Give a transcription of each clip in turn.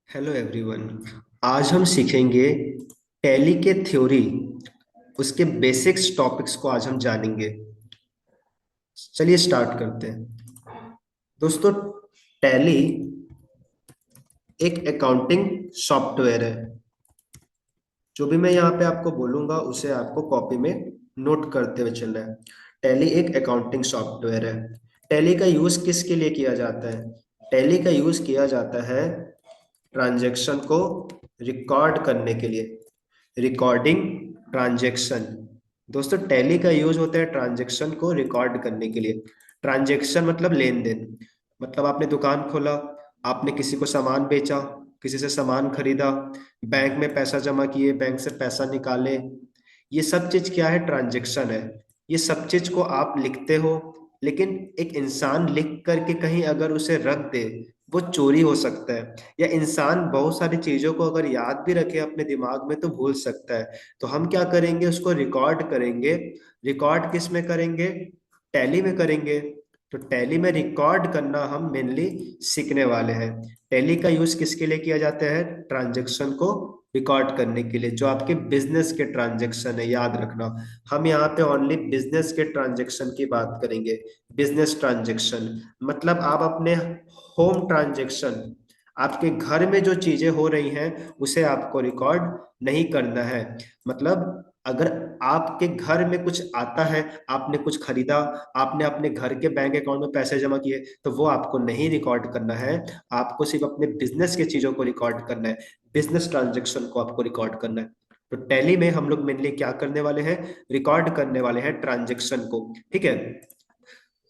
Hello everyone. आज हम सीखेंगे टैली के थ्योरी, उसके बेसिक्स टॉपिक्स को आज हम जानेंगे। चलिए स्टार्ट करते हैं। दोस्तों, टैली एक अकाउंटिंग सॉफ्टवेयर है। जो भी मैं यहाँ पे आपको बोलूंगा उसे आपको कॉपी में नोट करते हुए चलना है। टैली एक अकाउंटिंग सॉफ्टवेयर है। टैली का यूज किसके लिए किया जाता है? टैली का यूज किया जाता है ट्रांजैक्शन को रिकॉर्ड करने के लिए। Recording transaction. दोस्तों, टैली का यूज होता है ट्रांजैक्शन को रिकॉर्ड करने के लिए। ट्रांजैक्शन मतलब लेन देन। मतलब आपने दुकान खोला, आपने किसी को सामान बेचा, किसी से सामान खरीदा, बैंक में पैसा जमा किए, बैंक से पैसा निकाले, ये सब चीज क्या है? ट्रांजैक्शन है। ये सब चीज को आप लिखते हो, लेकिन एक इंसान लिख करके कहीं अगर उसे रख दे, वो चोरी हो सकता है। या इंसान बहुत सारी चीजों को अगर याद भी रखे अपने दिमाग में तो भूल सकता है। तो हम क्या करेंगे? उसको रिकॉर्ड करेंगे। रिकॉर्ड किस में करेंगे? टैली में करेंगे। तो टैली में रिकॉर्ड करना हम मेनली सीखने वाले हैं। टैली का यूज किसके लिए किया जाता है? ट्रांजैक्शन को रिकॉर्ड करने के लिए, जो आपके बिजनेस के ट्रांजैक्शन है, याद रखना। हम यहाँ पे ओनली बिजनेस के ट्रांजैक्शन की बात करेंगे। बिजनेस ट्रांजैक्शन मतलब आप अपने होम ट्रांजैक्शन, आपके घर में जो चीजें हो रही हैं उसे आपको रिकॉर्ड नहीं करना है। मतलब अगर आपके घर में कुछ आता है, आपने कुछ खरीदा, आपने अपने घर के बैंक अकाउंट में पैसे जमा किए, तो वो आपको नहीं रिकॉर्ड करना है। आपको सिर्फ अपने बिजनेस की चीजों को रिकॉर्ड करना है। बिजनेस ट्रांजैक्शन को आपको रिकॉर्ड करना है। तो टैली में हम लोग मेनली क्या करने वाले हैं? रिकॉर्ड करने वाले हैं ट्रांजैक्शन को। ठीक है।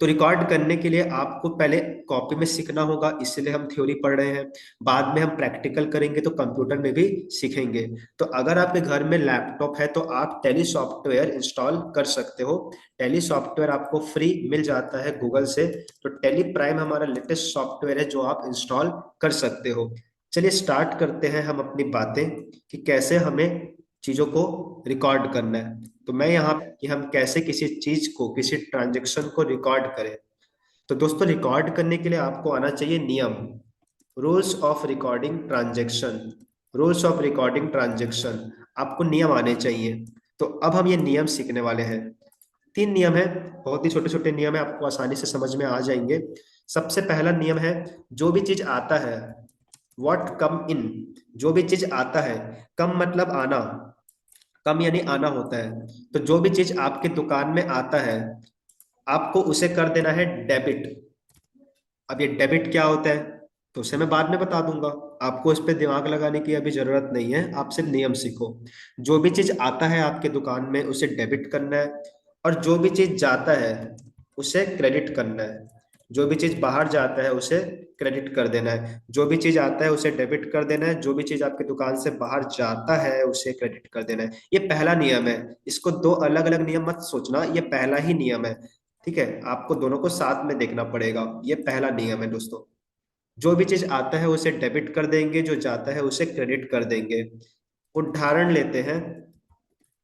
तो रिकॉर्ड करने के लिए आपको पहले कॉपी में सीखना होगा, इसलिए हम थ्योरी पढ़ रहे हैं। बाद में हम प्रैक्टिकल करेंगे तो कंप्यूटर में भी सीखेंगे। तो अगर आपके घर में लैपटॉप है तो आप टैली सॉफ्टवेयर इंस्टॉल कर सकते हो। टैली सॉफ्टवेयर आपको फ्री मिल जाता है गूगल से। तो टैली प्राइम हमारा लेटेस्ट सॉफ्टवेयर है जो आप इंस्टॉल कर सकते हो। चलिए स्टार्ट करते हैं हम अपनी बातें कि कैसे हमें चीजों को रिकॉर्ड करना है। तो मैं यहाँ कि हम कैसे किसी चीज को, किसी ट्रांजेक्शन को रिकॉर्ड करें। तो दोस्तों, रिकॉर्ड करने के लिए आपको आना चाहिए नियम। Rules of recording transaction. Rules of recording transaction, आपको नियम आने चाहिए। तो अब हम ये नियम सीखने वाले हैं। 3 नियम है, बहुत ही छोटे छोटे नियम है, आपको आसानी से समझ में आ जाएंगे। सबसे पहला नियम है, जो भी चीज आता है, व्हाट कम इन। जो भी चीज आता है, कम मतलब आना, कम यानी आना होता है। तो जो भी चीज आपके दुकान में आता है, आपको उसे कर देना है डेबिट। अब ये डेबिट क्या होता है तो उसे मैं बाद में बता दूंगा। आपको इस पे दिमाग लगाने की अभी जरूरत नहीं है, आप सिर्फ नियम सीखो। जो भी चीज आता है आपके दुकान में उसे डेबिट करना है, और जो भी चीज जाता है उसे क्रेडिट करना है। जो भी चीज बाहर जाता है उसे क्रेडिट कर देना है। जो भी चीज आता है उसे डेबिट कर देना है। जो भी चीज आपके दुकान से बाहर जाता है उसे क्रेडिट कर देना है। ये पहला नियम है। इसको दो अलग अलग नियम मत सोचना, ये पहला ही नियम है। ठीक है, आपको दोनों को साथ में देखना पड़ेगा। ये पहला नियम है दोस्तों। जो भी चीज आता है उसे डेबिट कर देंगे, जो जाता है उसे क्रेडिट कर देंगे। उदाहरण लेते हैं,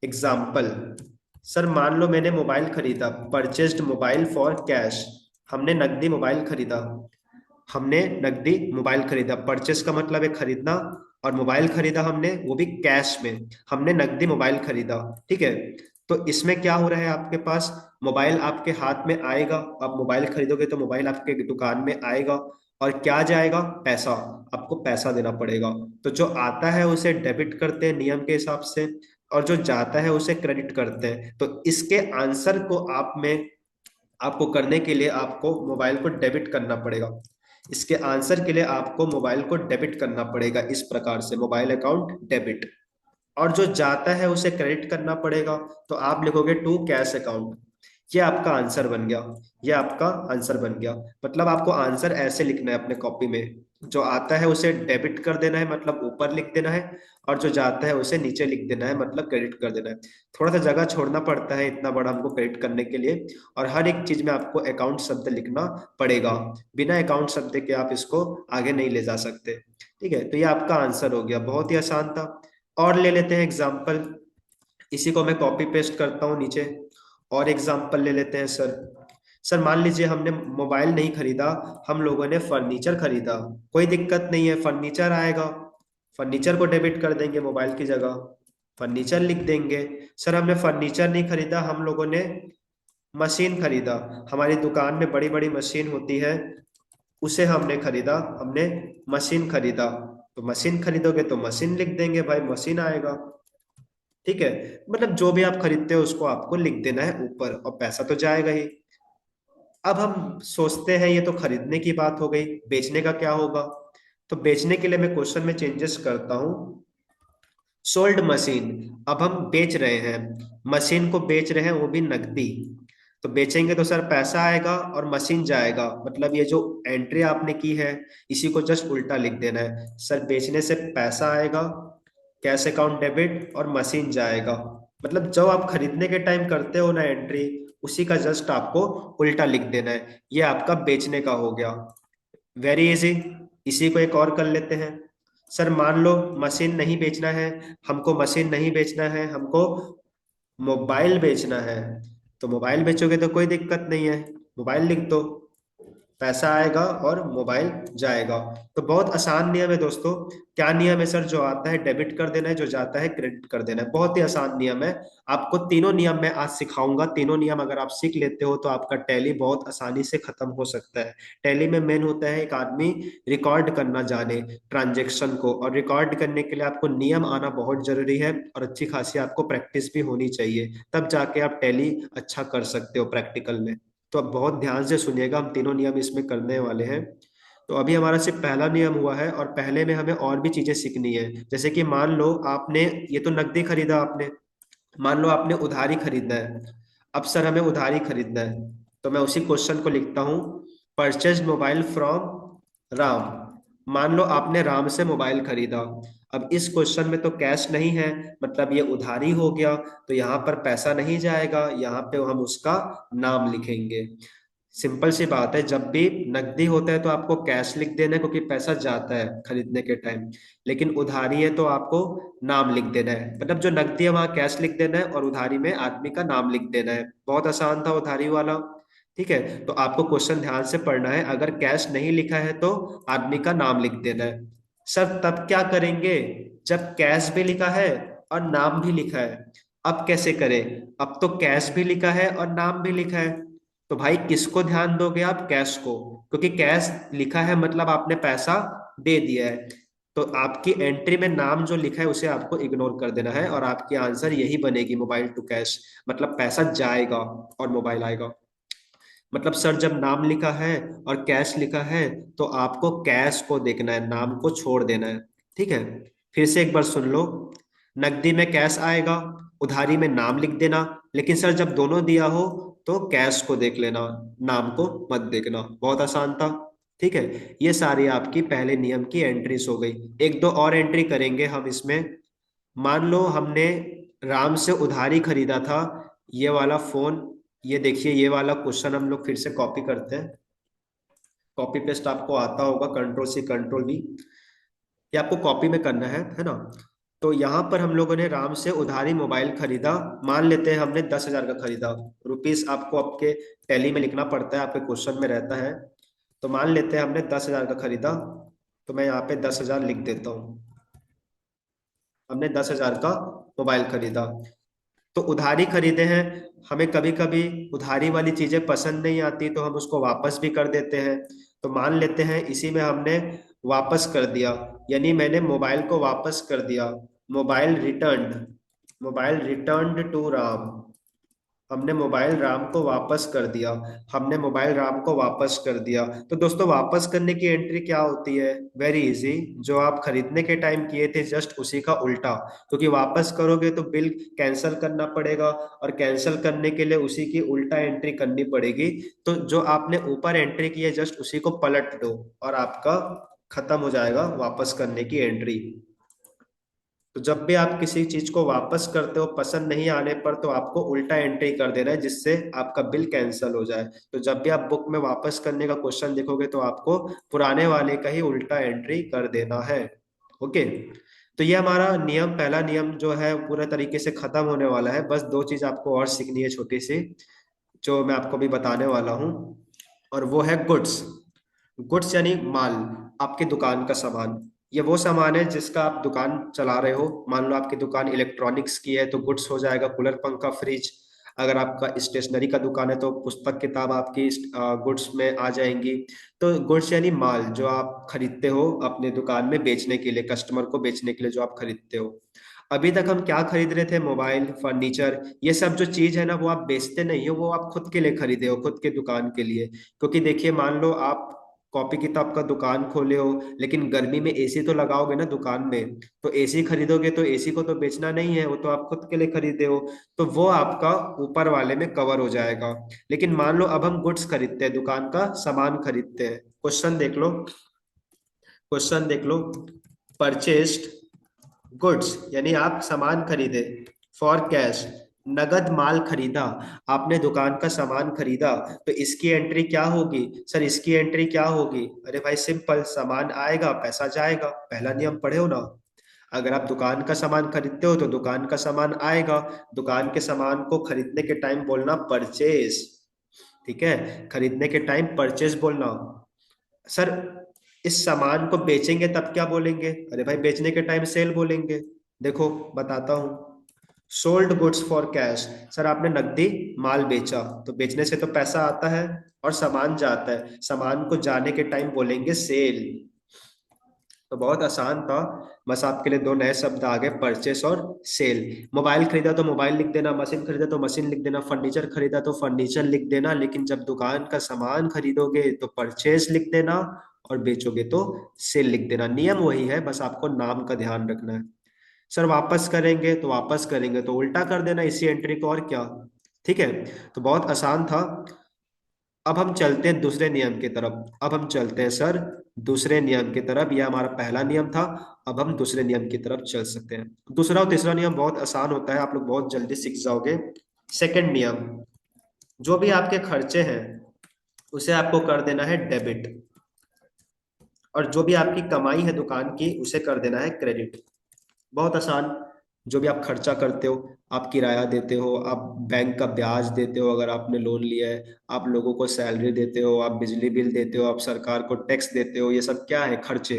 एग्जाम्पल। सर मान लो मैंने मोबाइल खरीदा, परचेस्ड मोबाइल फॉर कैश। हमने नकदी मोबाइल खरीदा। हमने नकदी मोबाइल खरीदा, परचेस का मतलब है खरीदना, और मोबाइल खरीदा हमने, वो भी कैश में। हमने नकदी मोबाइल खरीदा। ठीक है। तो इसमें क्या हो रहा है, आपके पास मोबाइल आपके हाथ में आएगा। आप मोबाइल खरीदोगे तो मोबाइल आपके दुकान में आएगा, और क्या जाएगा? पैसा। आपको पैसा देना पड़ेगा। तो जो आता है उसे डेबिट करते हैं नियम के हिसाब से, और जो जाता है उसे क्रेडिट करते हैं। तो इसके आंसर को आप में, आपको करने के लिए आपको मोबाइल को डेबिट करना पड़ेगा। इसके आंसर के लिए आपको मोबाइल को डेबिट करना पड़ेगा, इस प्रकार से मोबाइल अकाउंट डेबिट। और जो जाता है उसे क्रेडिट करना पड़ेगा। तो आप लिखोगे टू कैश अकाउंट। ये आपका आंसर बन गया। ये आपका आंसर बन गया। मतलब आपको आंसर ऐसे लिखना है अपने कॉपी में। जो आता है उसे डेबिट कर देना है, मतलब ऊपर लिख देना है। और जो जाता है उसे नीचे लिख देना है, मतलब क्रेडिट कर देना है। थोड़ा सा जगह छोड़ना पड़ता है इतना बड़ा हमको क्रेडिट करने के लिए। और हर एक चीज में आपको अकाउंट शब्द लिखना पड़ेगा। बिना अकाउंट शब्द के आप इसको आगे नहीं ले जा सकते। ठीक है, तो ये आपका आंसर हो गया, बहुत ही आसान था। और ले लेते हैं एग्जाम्पल। इसी को मैं कॉपी पेस्ट करता हूँ नीचे। और एग्जाम्पल ले लेते हैं सर। सर मान लीजिए हमने मोबाइल नहीं खरीदा, हम लोगों ने फर्नीचर खरीदा, कोई दिक्कत नहीं है, फर्नीचर आएगा, फर्नीचर को डेबिट कर देंगे मोबाइल की जगह, फर्नीचर लिख देंगे। सर हमने फर्नीचर नहीं खरीदा, हम लोगों ने मशीन खरीदा, हमारी दुकान में बड़ी बड़ी मशीन होती है, उसे हमने खरीदा, हमने मशीन खरीदा, तो मशीन खरीदोगे तो मशीन लिख देंगे भाई, मशीन आएगा। ठीक है, मतलब जो भी आप खरीदते हो उसको आपको लिख देना है ऊपर, और पैसा तो जाएगा ही। अब हम सोचते हैं ये तो खरीदने की बात हो गई, बेचने का क्या होगा? तो बेचने के लिए मैं क्वेश्चन में चेंजेस करता हूँ। सोल्ड मशीन, अब हम बेच रहे हैं, मशीन को बेच रहे हैं वो भी नकदी, तो बेचेंगे तो सर पैसा आएगा और मशीन जाएगा, मतलब ये जो एंट्री आपने की है इसी को जस्ट उल्टा लिख देना है। सर बेचने से पैसा आएगा, कैश अकाउंट डेबिट, और मशीन जाएगा, मतलब जो आप खरीदने के टाइम करते हो ना एंट्री, उसी का जस्ट आपको उल्टा लिख देना है। ये आपका बेचने का हो गया, वेरी इजी। इसी को एक और कर लेते हैं। सर मान लो मशीन नहीं बेचना है, हमको मशीन नहीं बेचना है, हमको मोबाइल बेचना है, तो मोबाइल बेचोगे तो कोई दिक्कत नहीं है, मोबाइल लिख दो, पैसा आएगा और मोबाइल जाएगा। तो बहुत आसान नियम है दोस्तों। क्या नियम है सर? जो आता है डेबिट कर देना है, जो जाता है क्रेडिट कर देना है, बहुत ही आसान नियम है। आपको तीनों नियम मैं आज सिखाऊंगा, तीनों नियम अगर आप सीख लेते हो तो आपका टैली बहुत आसानी से खत्म हो सकता है। टैली में मेन होता है एक आदमी रिकॉर्ड करना जाने ट्रांजेक्शन को, और रिकॉर्ड करने के लिए आपको नियम आना बहुत जरूरी है, और अच्छी खासी आपको प्रैक्टिस भी होनी चाहिए, तब जाके आप टैली अच्छा कर सकते हो प्रैक्टिकल में। तो अब बहुत ध्यान से सुनिएगा, हम तीनों नियम इसमें करने वाले हैं। तो अभी हमारा सिर्फ पहला नियम हुआ है, और पहले में हमें और भी चीजें सीखनी है। जैसे कि मान लो आपने, ये तो नकदी खरीदा आपने, मान लो आपने उधारी खरीदना है। अब सर हमें उधारी खरीदना है, तो मैं उसी क्वेश्चन को लिखता हूँ, परचेज मोबाइल फ्रॉम राम। मान लो आपने राम से मोबाइल खरीदा। अब इस क्वेश्चन में तो कैश नहीं है, मतलब ये उधारी हो गया, तो यहाँ पर पैसा नहीं जाएगा, यहाँ पे हम उसका नाम लिखेंगे। सिंपल सी बात है, जब भी नकदी होता है तो आपको कैश लिख देना है, क्योंकि पैसा जाता है खरीदने के टाइम। लेकिन उधारी है तो आपको नाम लिख देना है, मतलब जो नकदी है वहां कैश लिख देना है, और उधारी में आदमी का नाम लिख देना है। बहुत आसान था उधारी वाला। ठीक है, तो आपको क्वेश्चन ध्यान से पढ़ना है, अगर कैश नहीं लिखा है तो आदमी का नाम लिख देना है। सर तब क्या करेंगे जब कैश भी लिखा है और नाम भी लिखा है? अब कैसे करें? अब तो कैश भी लिखा है और नाम भी लिखा है, तो भाई किसको ध्यान दोगे आप? कैश को, क्योंकि कैश लिखा है मतलब आपने पैसा दे दिया है। तो आपकी एंट्री में नाम जो लिखा है उसे आपको इग्नोर कर देना है, और आपकी आंसर यही बनेगी, मोबाइल टू कैश, मतलब पैसा जाएगा और मोबाइल आएगा। मतलब सर जब नाम लिखा है और कैश लिखा है तो आपको कैश को देखना है, नाम को छोड़ देना है। ठीक है, फिर से एक बार सुन लो। नकदी में कैश आएगा, उधारी में नाम लिख देना, लेकिन सर जब दोनों दिया हो तो कैश को देख लेना, नाम को मत देखना। बहुत आसान था। ठीक है, ये सारी आपकी पहले नियम की एंट्रीज हो गई। एक दो और एंट्री करेंगे हम इसमें। मान लो हमने राम से उधारी खरीदा था ये वाला फोन। ये देखिए, ये वाला क्वेश्चन हम लोग फिर से कॉपी करते हैं। कॉपी पेस्ट आपको आता होगा, कंट्रोल सी कंट्रोल वी, ये आपको कॉपी में करना है ना? तो यहाँ पर हम लोगों ने राम से उधारी मोबाइल खरीदा, मान लेते हैं हमने 10,000 का खरीदा। रुपीस आपको आपके टैली में लिखना पड़ता है, आपके क्वेश्चन में रहता है। तो मान लेते हैं हमने 10,000 का खरीदा, तो मैं यहाँ पे 10,000 लिख देता हूँ। हमने 10,000 का मोबाइल खरीदा, तो उधारी खरीदे हैं, हमें कभी कभी उधारी वाली चीजें पसंद नहीं आती तो हम उसको वापस भी कर देते हैं। तो मान लेते हैं इसी में हमने वापस कर दिया, यानी मैंने मोबाइल को वापस कर दिया। Mobile returned, mobile returned to Ram, हमने मोबाइल राम को वापस कर दिया, हमने मोबाइल राम को वापस कर दिया। तो दोस्तों वापस करने की एंट्री क्या होती है? वेरी इजी, जो आप खरीदने के टाइम किए थे जस्ट उसी का उल्टा, क्योंकि वापस करोगे तो बिल कैंसिल करना पड़ेगा, और कैंसिल करने के लिए उसी की उल्टा एंट्री करनी पड़ेगी। तो जो आपने ऊपर एंट्री की है जस्ट उसी को पलट दो, और आपका खत्म हो जाएगा वापस करने की एंट्री। तो जब भी आप किसी चीज को वापस करते हो पसंद नहीं आने पर, तो आपको उल्टा एंट्री कर देना है जिससे आपका बिल कैंसिल हो जाए। तो जब भी आप बुक में वापस करने का क्वेश्चन देखोगे तो आपको पुराने वाले का ही उल्टा एंट्री कर देना है। ओके, तो ये हमारा नियम, पहला नियम जो है पूरे तरीके से खत्म होने वाला है, बस दो चीज आपको और सीखनी है छोटी सी। जो मैं आपको भी बताने वाला हूँ, और वो है गुड्स। गुड्स यानी माल, आपकी दुकान का सामान। ये वो सामान है जिसका आप दुकान चला रहे हो। मान लो आपकी दुकान इलेक्ट्रॉनिक्स की है तो गुड्स हो जाएगा कूलर, पंखा, फ्रिज। अगर आपका स्टेशनरी का दुकान है तो पुस्तक किताब आपकी गुड्स में आ जाएंगी। तो गुड्स यानी माल जो आप खरीदते हो अपने दुकान में बेचने के लिए, कस्टमर को बेचने के लिए जो आप खरीदते हो। अभी तक हम क्या खरीद रहे थे? मोबाइल, फर्नीचर, ये सब जो चीज है ना, वो आप बेचते नहीं हो, वो आप खुद के लिए खरीदे हो, खुद के दुकान के लिए। क्योंकि देखिए, मान लो आप कॉपी किताब का दुकान खोले हो, लेकिन गर्मी में एसी तो लगाओगे ना दुकान में, तो एसी खरीदोगे तो एसी को तो बेचना नहीं है, वो तो आप खुद के लिए खरीदे हो। तो वो आपका ऊपर वाले में कवर हो जाएगा। लेकिन मान लो अब हम गुड्स खरीदते हैं, दुकान का सामान खरीदते हैं। क्वेश्चन देख लो, क्वेश्चन देख लो। परचेस्ड गुड्स यानी आप सामान खरीदे, फॉर कैश, नगद माल खरीदा। आपने दुकान का सामान खरीदा, तो इसकी एंट्री क्या होगी? सर इसकी एंट्री क्या होगी? अरे भाई सिंपल, सामान आएगा पैसा जाएगा, पहला नियम पढ़े हो ना। अगर आप दुकान का सामान खरीदते हो तो दुकान का सामान आएगा, दुकान के सामान को खरीदने के टाइम बोलना परचेज। ठीक है, खरीदने के टाइम परचेज बोलना। सर इस सामान को बेचेंगे तब क्या बोलेंगे? अरे भाई बेचने के टाइम सेल बोलेंगे। देखो बताता हूँ, sold goods for cash. Sir आपने नकदी माल बेचा, तो बेचने से तो पैसा आता है और सामान जाता है, सामान को जाने के टाइम बोलेंगे सेल। तो बहुत आसान था, बस आपके लिए दो नए शब्द आ गए, परचेस और सेल। मोबाइल खरीदा तो मोबाइल लिख देना, मशीन खरीदा तो मशीन लिख देना, फर्नीचर खरीदा तो फर्नीचर लिख देना, लेकिन जब दुकान का सामान खरीदोगे तो परचेस लिख देना, और बेचोगे तो सेल लिख देना। नियम वही है, बस आपको नाम का ध्यान रखना है। सर वापस करेंगे तो वापस करेंगे तो उल्टा कर देना इसी एंट्री को, और क्या। ठीक है, तो बहुत आसान था। अब हम चलते हैं दूसरे नियम की तरफ, अब हम चलते हैं सर दूसरे नियम की तरफ। यह हमारा पहला नियम था, अब हम दूसरे नियम की तरफ चल सकते हैं। दूसरा और तीसरा नियम बहुत आसान होता है, आप लोग बहुत जल्दी सीख जाओगे। सेकंड नियम, जो भी आपके खर्चे हैं उसे आपको कर देना है डेबिट, और जो भी आपकी कमाई है दुकान की उसे कर देना है क्रेडिट। बहुत आसान। जो भी आप खर्चा करते हो, आप किराया देते हो, आप बैंक का ब्याज देते हो अगर आपने लोन लिया है, आप लोगों को सैलरी देते हो, आप बिजली बिल देते हो, आप सरकार को टैक्स देते हो, ये सब क्या है? खर्चे।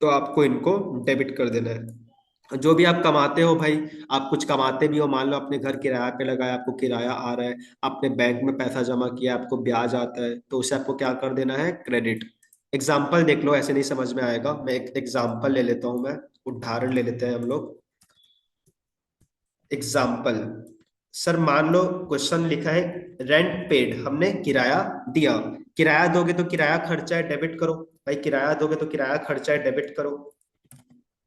तो आपको इनको डेबिट कर देना है। जो भी आप कमाते हो भाई, आप कुछ कमाते भी हो, मान लो अपने घर किराया पे लगाया, आपको किराया आ रहा है, आपने बैंक में पैसा जमा किया, आपको ब्याज आता है, तो उसे आपको क्या कर देना है? क्रेडिट। एग्जाम्पल देख लो, ऐसे नहीं समझ में आएगा, मैं एक एग्जाम्पल ले लेता हूं, मैं उदाहरण ले लेते हैं हम लोग। एग्जाम्पल, सर मान लो क्वेश्चन लिखा है रेंट पेड, हमने किराया दिया। किराया दोगे तो किराया खर्चा है, डेबिट करो। भाई किराया दोगे तो किराया खर्चा है, डेबिट करो।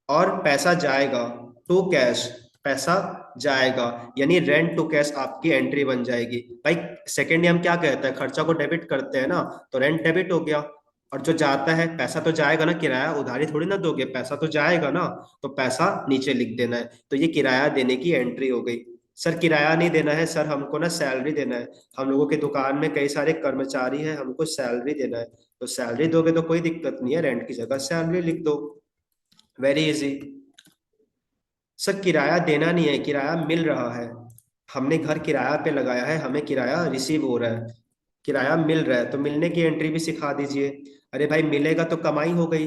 और पैसा जाएगा, टू कैश, पैसा जाएगा, यानी रेंट टू कैश आपकी एंट्री बन जाएगी। भाई सेकेंड नियम क्या कहता है? खर्चा को डेबिट करते हैं ना, तो रेंट डेबिट हो गया। और जो जाता है पैसा तो जाएगा ना, किराया उधारी थोड़ी ना दोगे, पैसा तो जाएगा ना, तो पैसा नीचे लिख देना है। तो ये किराया देने की एंट्री हो गई। सर किराया नहीं देना है सर, हमको ना सैलरी देना है, हम लोगों के दुकान में कई सारे कर्मचारी हैं, हमको सैलरी देना है। तो सैलरी दोगे तो कोई दिक्कत नहीं है, रेंट की जगह सैलरी लिख दो। Very easy. सर किराया देना नहीं है, किराया मिल रहा है, हमने घर किराया पे लगाया है, हमें किराया रिसीव हो रहा है, किराया मिल रहा है, तो मिलने की एंट्री भी सिखा दीजिए। अरे भाई मिलेगा तो कमाई हो गई,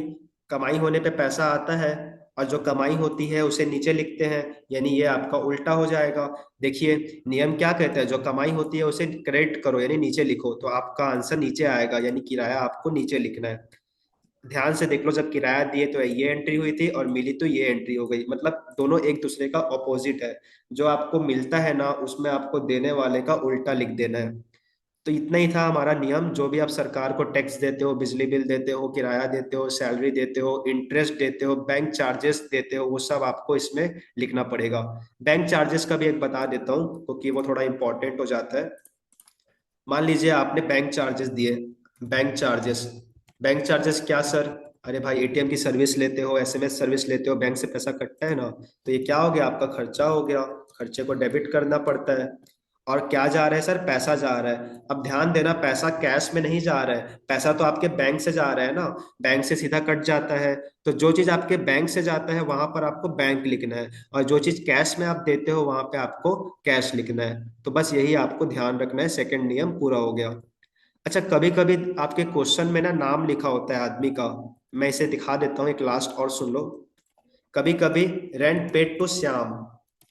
कमाई होने पे पैसा आता है, और जो कमाई होती है उसे नीचे लिखते हैं, यानी ये आपका उल्टा हो जाएगा। देखिए नियम क्या कहता है, जो कमाई होती है उसे क्रेडिट करो यानी नीचे लिखो, तो आपका आंसर नीचे आएगा, यानी किराया आपको नीचे लिखना है। ध्यान से देख लो, जब किराया दिए तो ये एंट्री हुई थी, और मिली तो ये एंट्री हो गई, मतलब दोनों एक दूसरे का ऑपोजिट है। जो आपको मिलता है ना, उसमें आपको देने वाले का उल्टा लिख देना है। तो इतना ही था हमारा नियम। जो भी आप सरकार को टैक्स देते हो, बिजली बिल देते हो, किराया देते हो, सैलरी देते हो, इंटरेस्ट देते हो, बैंक चार्जेस देते हो, वो सब आपको इसमें लिखना पड़ेगा। बैंक चार्जेस का भी एक बता देता हूँ क्योंकि वो थोड़ा इंपॉर्टेंट हो जाता है। मान लीजिए आपने बैंक चार्जेस दिए, बैंक चार्जेस, बैंक चार्जेस क्या सर? अरे भाई एटीएम की सर्विस लेते हो, एसएमएस सर्विस लेते हो, बैंक से पैसा कटता है ना, तो ये क्या हो गया? आपका खर्चा हो गया, खर्चे को डेबिट करना पड़ता है। और क्या जा रहा है सर, पैसा जा रहा है। अब ध्यान देना, पैसा कैश में नहीं जा रहा है, पैसा तो आपके बैंक से जा रहा है ना, बैंक से सीधा कट जाता है। तो जो चीज आपके बैंक से जाता है वहां पर आपको बैंक लिखना है, और जो चीज कैश में आप देते हो वहां पे आपको कैश लिखना है। तो बस यही आपको ध्यान रखना है, सेकंड नियम पूरा हो गया। अच्छा, कभी कभी आपके क्वेश्चन में ना नाम लिखा होता है आदमी का, मैं इसे दिखा देता हूँ एक लास्ट और सुन लो। कभी कभी रेंट पेड टू श्याम,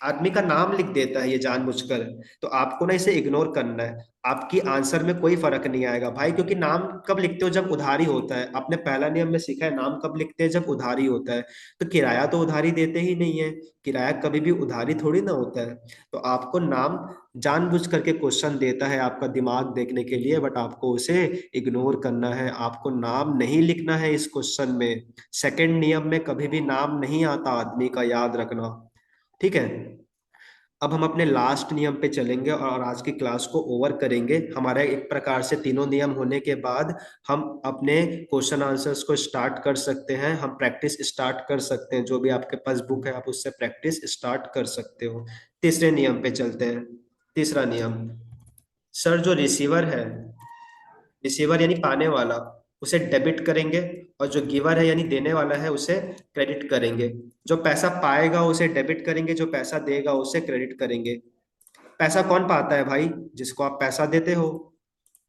आदमी का नाम लिख देता है ये जानबूझकर। तो आपको ना इसे इग्नोर करना है, आपकी आंसर में कोई फर्क नहीं आएगा भाई, क्योंकि नाम कब लिखते हो, जब उधारी होता है। आपने पहला नियम में सीखा है नाम कब लिखते हैं, जब उधारी होता है। तो किराया तो उधारी देते ही नहीं है, किराया कभी भी उधारी थोड़ी ना होता है। तो आपको नाम जानबूझ करके क्वेश्चन देता है आपका दिमाग देखने के लिए, बट आपको उसे इग्नोर करना है, आपको नाम नहीं लिखना है इस क्वेश्चन में। सेकंड नियम में कभी भी नाम नहीं आता आदमी का, याद रखना। ठीक है। अब हम अपने लास्ट नियम पे चलेंगे और आज की क्लास को ओवर करेंगे। हमारे एक प्रकार से तीनों नियम होने के बाद हम अपने क्वेश्चन आंसर्स को स्टार्ट कर सकते हैं, हम प्रैक्टिस स्टार्ट कर सकते हैं। जो भी आपके पास बुक है आप उससे प्रैक्टिस स्टार्ट कर सकते हो। तीसरे नियम पे चलते हैं। तीसरा नियम, सर जो रिसीवर है, रिसीवर यानी पाने वाला, उसे डेबिट करेंगे, और जो गिवर है यानी देने वाला है उसे क्रेडिट करेंगे। जो पैसा पाएगा उसे डेबिट करेंगे, जो पैसा देगा उसे क्रेडिट करेंगे। पैसा कौन पाता है भाई, जिसको आप पैसा देते हो।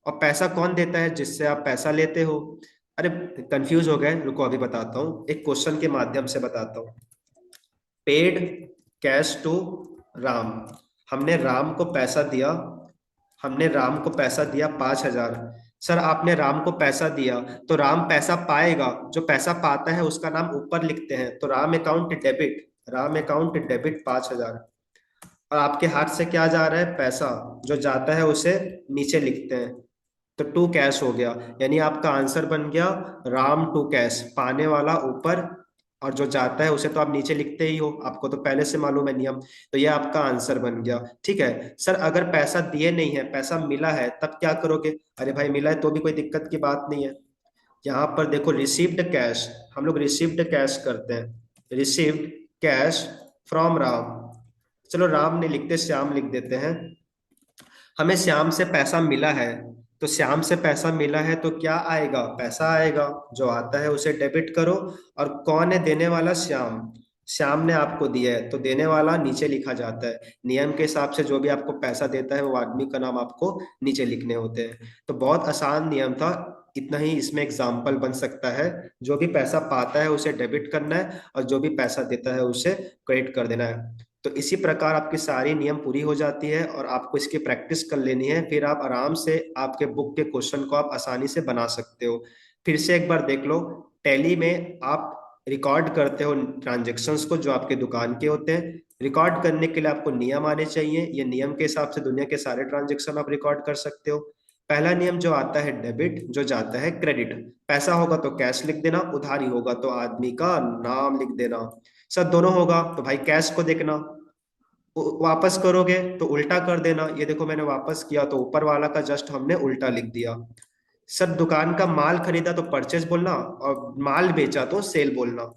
और पैसा कौन देता है, जिससे आप पैसा लेते हो। अरे कंफ्यूज हो गए, रुको अभी बताता हूँ, एक क्वेश्चन के माध्यम से बताता हूँ। पेड कैश टू राम, हमने राम को पैसा दिया, हमने राम को पैसा दिया 5,000। सर आपने राम को पैसा दिया, तो राम पैसा पाएगा, जो पैसा पाता है उसका नाम ऊपर लिखते हैं, तो Ram account debit, Ram account debit 5,000। और आपके हाथ से क्या जा रहा है, पैसा, जो जाता है उसे नीचे लिखते हैं। तो टू कैश हो गया, यानी आपका आंसर बन गया राम टू कैश, पाने वाला ऊपर और जो जाता है उसे तो आप नीचे लिखते ही हो, आपको तो पहले से मालूम है नियम। तो ये आपका आंसर बन गया। ठीक है सर, अगर पैसा दिए नहीं है, पैसा मिला है, तब क्या करोगे। अरे भाई मिला है तो भी कोई दिक्कत की बात नहीं है। यहाँ पर देखो रिसीव्ड कैश, हम लोग रिसीव्ड कैश करते हैं, रिसीव्ड कैश फ्रॉम राम। चलो राम नहीं लिखते, श्याम लिख देते हैं। हमें श्याम से पैसा मिला है, तो श्याम से पैसा मिला है तो क्या आएगा, पैसा आएगा, जो आता है उसे डेबिट करो। और कौन है देने वाला, श्याम, श्याम ने आपको दिया है तो देने वाला नीचे लिखा जाता है। नियम के हिसाब से जो भी आपको पैसा देता है वो आदमी का नाम आपको नीचे लिखने होते हैं। तो बहुत आसान नियम था, इतना ही इसमें एग्जाम्पल बन सकता है। जो भी पैसा पाता है उसे डेबिट करना है, और जो भी पैसा देता है उसे क्रेडिट कर देना है। तो इसी प्रकार आपकी सारी नियम पूरी हो जाती है, और आपको इसकी प्रैक्टिस कर लेनी है, फिर आप आराम से आपके बुक के क्वेश्चन को आप आसानी से बना सकते हो। फिर से एक बार देख लो, टैली में आप रिकॉर्ड करते हो ट्रांजेक्शन्स को जो आपके दुकान के होते हैं। रिकॉर्ड करने के लिए आपको नियम आने चाहिए, ये नियम के हिसाब से दुनिया के सारे ट्रांजेक्शन आप रिकॉर्ड कर सकते हो। पहला नियम जो आता है डेबिट, जो जाता है क्रेडिट। पैसा होगा तो कैश लिख देना, उधारी होगा तो आदमी का नाम लिख देना। सर दोनों होगा तो भाई कैश को देखना, वापस करोगे तो उल्टा कर देना। ये देखो मैंने वापस किया तो ऊपर वाला का जस्ट हमने उल्टा लिख दिया। सर दुकान का माल खरीदा तो परचेज बोलना, और माल बेचा तो सेल बोलना।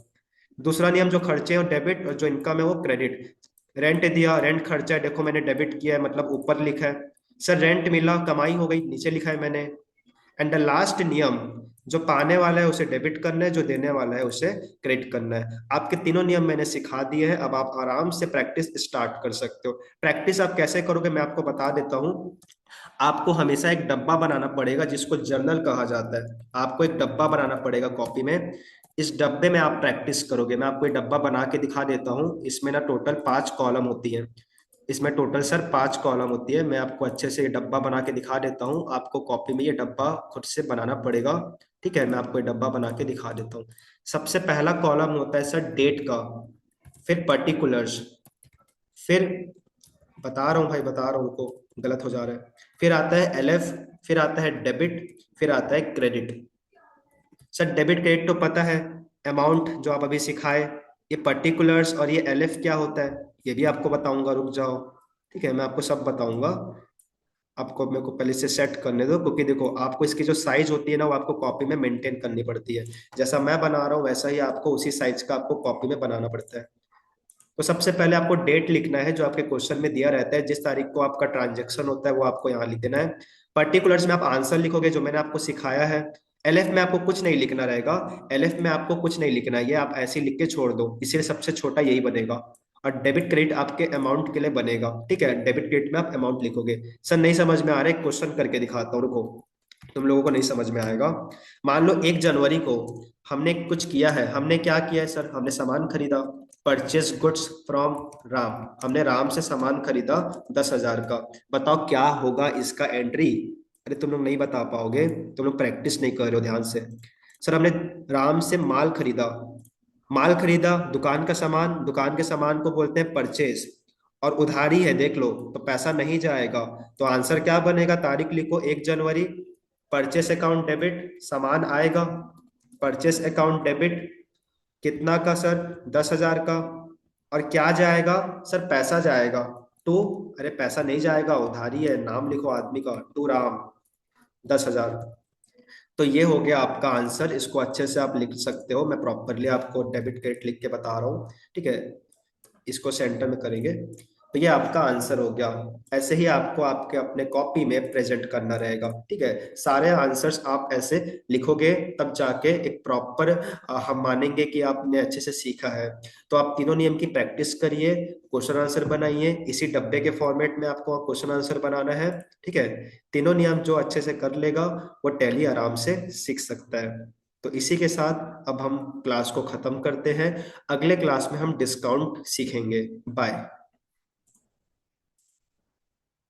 दूसरा नियम जो खर्चे हैं डेबिट, और जो इनकम है वो क्रेडिट। रेंट दिया, रेंट खर्चा है, देखो मैंने डेबिट किया है मतलब ऊपर लिखा है। सर रेंट मिला, कमाई हो गई, नीचे लिखा है मैंने। एंड द लास्ट नियम, जो पाने वाला है उसे डेबिट करना है, जो देने वाला है उसे क्रेडिट करना है। आपके तीनों नियम मैंने सिखा दिए हैं, अब आप आराम से प्रैक्टिस स्टार्ट कर सकते हो। प्रैक्टिस आप कैसे करोगे मैं आपको बता देता हूँ। आपको हमेशा एक डब्बा बनाना पड़ेगा जिसको जर्नल कहा जाता है। आपको एक डब्बा बनाना पड़ेगा कॉपी में, इस डब्बे में आप प्रैक्टिस करोगे। मैं आपको एक डब्बा बना के दिखा देता हूँ, इसमें ना टोटल 5 कॉलम होती है। इसमें टोटल सर 5 कॉलम होती है। मैं आपको अच्छे से ये डब्बा बना के दिखा देता हूँ, आपको कॉपी में ये डब्बा खुद से बनाना पड़ेगा। ठीक है, मैं आपको ये डब्बा बना के दिखा देता हूँ। सबसे पहला कॉलम होता है सर डेट का, फिर पर्टिकुलर्स, फिर बता रहा हूँ भाई, बता रहा हूँ, को गलत हो जा रहा है। फिर आता है एलएफ, फिर आता है डेबिट, फिर आता है क्रेडिट। सर डेबिट क्रेडिट तो पता है, अमाउंट जो आप अभी सिखाए। ये पर्टिकुलर्स और ये एलएफ क्या होता है ये भी आपको बताऊंगा, रुक जाओ। ठीक है मैं आपको सब बताऊंगा, आपको मेरे को पहले से सेट करने दो, क्योंकि देखो आपको इसकी जो साइज होती है ना वो आपको कॉपी में मेंटेन करनी पड़ती है। जैसा मैं बना रहा हूँ वैसा ही आपको उसी साइज का आपको कॉपी में बनाना पड़ता है। तो सबसे पहले आपको डेट लिखना है, जो आपके क्वेश्चन में दिया रहता है, जिस तारीख को आपका ट्रांजेक्शन होता है वो आपको यहाँ लिख देना है। पर्टिकुलर्स में आप आंसर लिखोगे, जो मैंने आपको सिखाया है। एलएफ में आपको कुछ नहीं लिखना रहेगा, एलएफ में आपको कुछ नहीं लिखना है, ये आप ऐसे ही लिख के छोड़ दो, इसीलिए सबसे छोटा यही बनेगा। और डेबिट क्रेडिट आपके अमाउंट के लिए बनेगा, ठीक है, डेबिट क्रेडिट में आप अमाउंट लिखोगे। सर नहीं समझ में आ रहा है, क्वेश्चन करके दिखाता हूँ, रुको, तुम लोगों को नहीं समझ में आएगा। मान लो 1 जनवरी को हमने कुछ किया है, हमने क्या किया है सर, हमने सामान खरीदा, परचेस गुड्स फ्रॉम राम, हमने राम से सामान खरीदा 10,000 का। बताओ क्या होगा इसका एंट्री। अरे तुम लोग नहीं बता पाओगे, तुम लोग प्रैक्टिस नहीं कर रहे हो ध्यान से। सर हमने राम से माल खरीदा, माल खरीदा, दुकान का सामान, दुकान के सामान को बोलते हैं परचेस, और उधारी है देख लो, तो पैसा नहीं जाएगा। तो आंसर क्या बनेगा, तारीख लिखो 1 जनवरी, परचेस अकाउंट डेबिट, सामान आएगा, परचेस अकाउंट डेबिट, कितना का सर, 10,000 का। और क्या जाएगा सर, पैसा जाएगा। टू, अरे पैसा नहीं जाएगा, उधारी है, नाम लिखो आदमी का, टू राम, 10,000। तो ये हो गया आपका आंसर, इसको अच्छे से आप लिख सकते हो, मैं प्रॉपरली आपको डेबिट क्रेडिट लिख के बता रहा हूँ, ठीक है। इसको सेंटर में करेंगे, तो ये आपका आंसर हो गया। ऐसे ही आपको आपके अपने कॉपी में प्रेजेंट करना रहेगा, ठीक है। सारे आंसर्स आप ऐसे लिखोगे, तब जाके एक प्रॉपर हम मानेंगे कि आपने अच्छे से सीखा है। तो आप तीनों नियम की प्रैक्टिस करिए, क्वेश्चन आंसर बनाइए, इसी डब्बे के फॉर्मेट में आपको क्वेश्चन आंसर बनाना है, ठीक है। तीनों नियम जो अच्छे से कर लेगा वो टैली आराम से सीख सकता है। तो इसी के साथ अब हम क्लास को खत्म करते हैं, अगले क्लास में हम डिस्काउंट सीखेंगे। बाय।